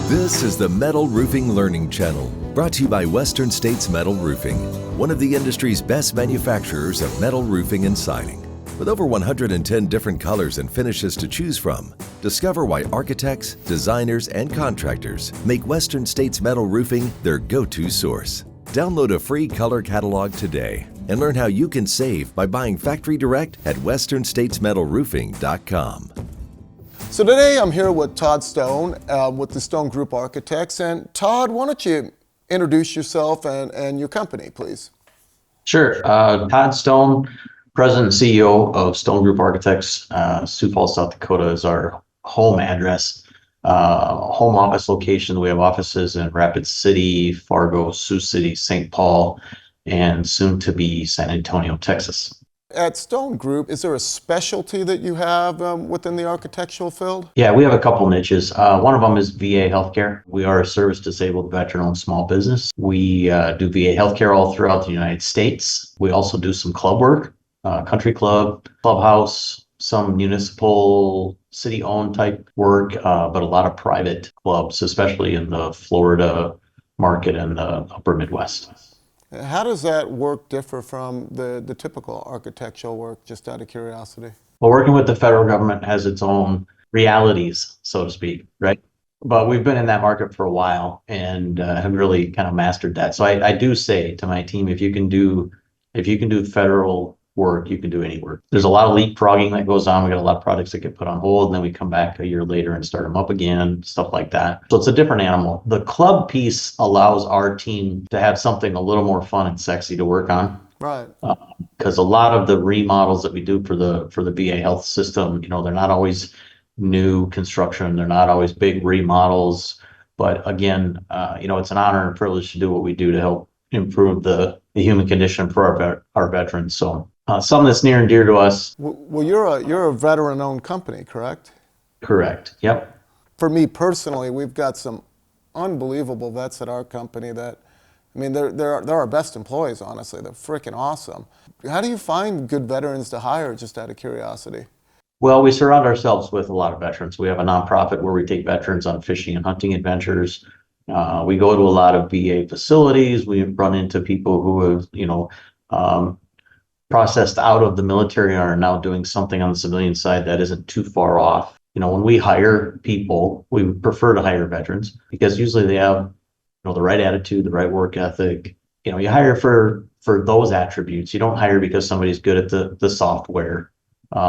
This is the Metal Roofing Learning Channel, brought to you by Western States Metal Roofing, one of the industry's best manufacturers of metal roofing and siding. With over 110 different colors and finishes to choose from, discover why architects, designers, and contractors make Western States Metal Roofing their go-to source. Download a free color catalog today and learn how you can save by buying factory direct at westernstatesmetalroofing.com. So today I'm here with Todd Stone with the Stone Group Architects. And Todd, why don't you introduce yourself and your company, please? Sure. Todd Stone, President and CEO of Stone Group Architects. Sioux Falls, South Dakota is our home address. Home office location. We have offices in Rapid City, Fargo, Sioux City, St. Paul, and soon to be San Antonio, Texas. At Stone Group, is there a specialty that you have within the architectural field? Yeah, we have a couple niches. One of them is VA healthcare. We are a service-disabled veteran-owned small business. We do VA healthcare all throughout the United States. We also do some club work, country club, clubhouse, some municipal, city-owned type work, but a lot of private clubs, especially in the Florida market and the upper Midwest. How does that work differ from the typical architectural work, just out of curiosity? Well, working with the federal government has its own realities, so to speak, right? But we've been in that market for a while and have really kind of mastered that. So I do say to my team, if you can do federal work, you can do any work. There's a lot of leapfrogging that goes on. We got a lot of projects that get put on hold, and then we come back a year later and start them up again, stuff like that. So it's a different animal. The club piece allows our team to have something a little more fun and sexy to work on. Right. Because a lot of the remodels that we do for the VA health system, they're not always new construction. They're not always big remodels. But again, it's an honor and a privilege to do what we do to help improve the human condition for our veterans. So something that's near and dear to us. Well, you're a veteran-owned company, correct? Correct. Yep. For me personally, we've got some unbelievable vets at our company that, they're our best employees, honestly. They're freaking awesome. How do you find good veterans to hire, just out of curiosity? Well, we surround ourselves with a lot of veterans. We have a nonprofit where we take veterans on fishing and hunting adventures. We go to a lot of VA facilities. We've run into people who have, processed out of the military and are now doing something on the civilian side that isn't too far off. When we hire people, we prefer to hire veterans because usually they have, the right attitude, the right work ethic. You hire for those attributes. You don't hire because somebody's good at the software.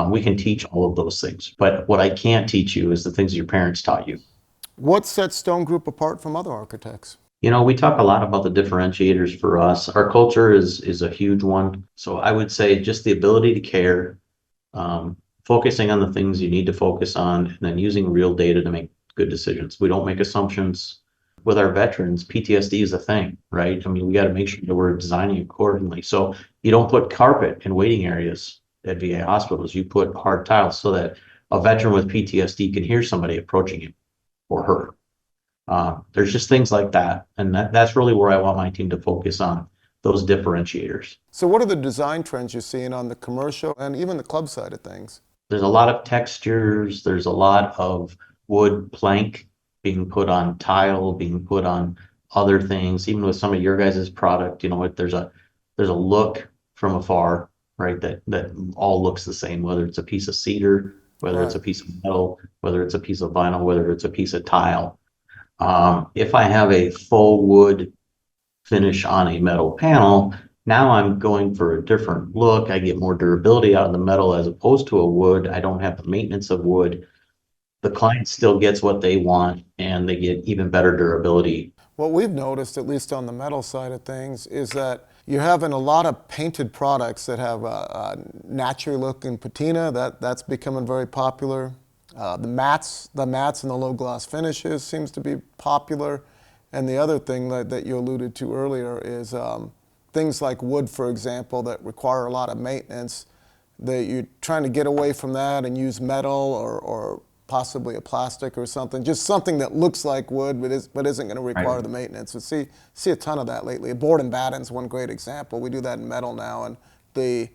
We can teach all of those things, but what I can't teach you is the things your parents taught you. What sets Stone Group apart from other architects? We talk a lot about the differentiators for us. Our culture is a huge one. So I would say just the ability to care, focusing on the things you need to focus on, and then using real data to make good decisions. We don't make assumptions. With our veterans, PTSD is a thing, right? We got to make sure that we're designing accordingly. So you don't put carpet in waiting areas at VA hospitals. You put hard tiles so that a veteran with PTSD can hear somebody approaching him or her. There's just things like that. And that's really where I want my team to focus on, those differentiators. So what are the design trends you're seeing on the commercial and even the club side of things? There's a lot of textures. There's a lot of wood plank being put on tile, being put on other things. Even with some of your guys' product, there's a look from afar, right? That all looks the same, whether it's a piece of cedar, whether it's a piece of metal, whether it's a piece of vinyl, whether it's a piece of tile. If I have a faux wood finish on a metal panel, now I'm going for a different look. I get more durability out of the metal as opposed to a wood. I don't have the maintenance of wood. The client still gets what they want, and they get even better durability. What we've noticed, at least on the metal side of things, is that you're having a lot of painted products that have a natural look and patina. That's becoming very popular. The mats and the low gloss finishes seems to be popular. And the other thing that you alluded to earlier is things like wood, for example, that require a lot of maintenance. That you're trying to get away from that and use metal or possibly a plastic or something, just something that looks like wood but isn't going to require the maintenance. We see a ton of that lately. Board and batten's one great example. We do that in metal now, and the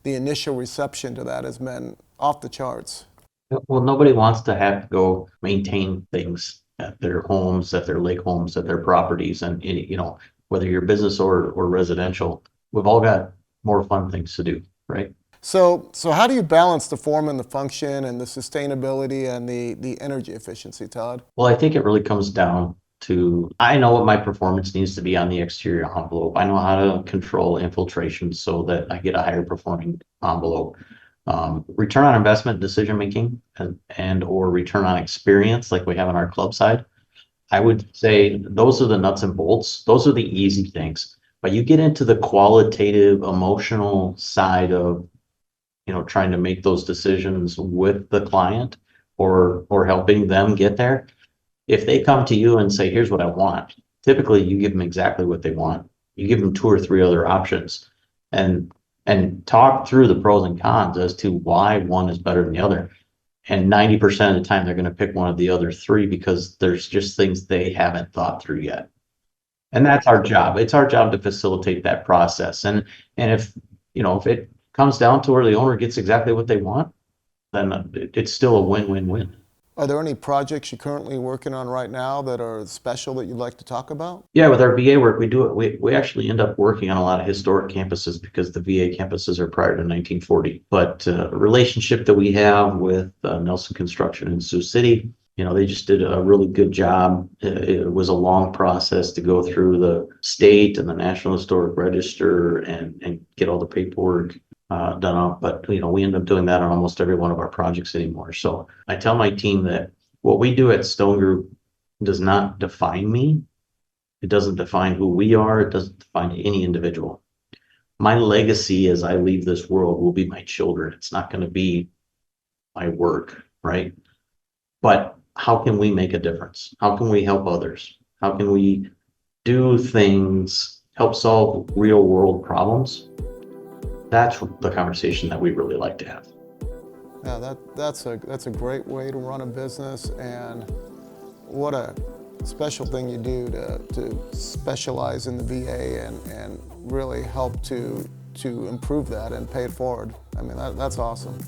initial reception to that has been off the charts. Well, nobody wants to have to go maintain things at their homes, at their lake homes, at their properties, and whether you're business or residential, we've all got more fun things to do, right? So how do you balance the form and the function and the sustainability and the energy efficiency, Todd? Well, I think it really comes down to, I know what my performance needs to be on the exterior envelope. I know how to control infiltration so that I get a higher performing envelope. Return on investment decision making and or return on experience like we have on our club side. I would say those are the nuts and bolts. Those are the easy things. But you get into the qualitative, emotional side of trying to make those decisions with the client or helping them get there. If they come to you and say, here's what I want, typically you give them exactly what they want. You give them 2 or 3 other options and talk through the pros and cons as to why one is better than the other. And 90% of the time they're going to pick one of the other 3 because there's just things they haven't thought through yet. And that's our job. It's our job to facilitate that process. And if it comes down to where the owner gets exactly what they want, then it's still a win-win-win. Are there any projects you're currently working on right now that are special that you'd like to talk about? Yeah, with our VA work, we actually end up working on a lot of historic campuses because the VA campuses are prior to 1940. But a relationship that we have with Nelson Construction in Sioux City, they just did a really good job. It was a long process to go through the state and the National Historic Register and get all the paperwork done up. But we end up doing that on almost every one of our projects anymore. So I tell my team that what we do at Stone Group does not define me. It doesn't define who we are. It doesn't define any individual. My legacy as I leave this world will be my children. It's not going to be my work, right? But how can we make a difference? How can we help others? How can we do things, help solve real world problems? That's the conversation that we really like to have. Yeah, that's a great way to run a business, and what a special thing you do to specialize in the VA and really help to improve that and pay it forward. I mean, that's awesome.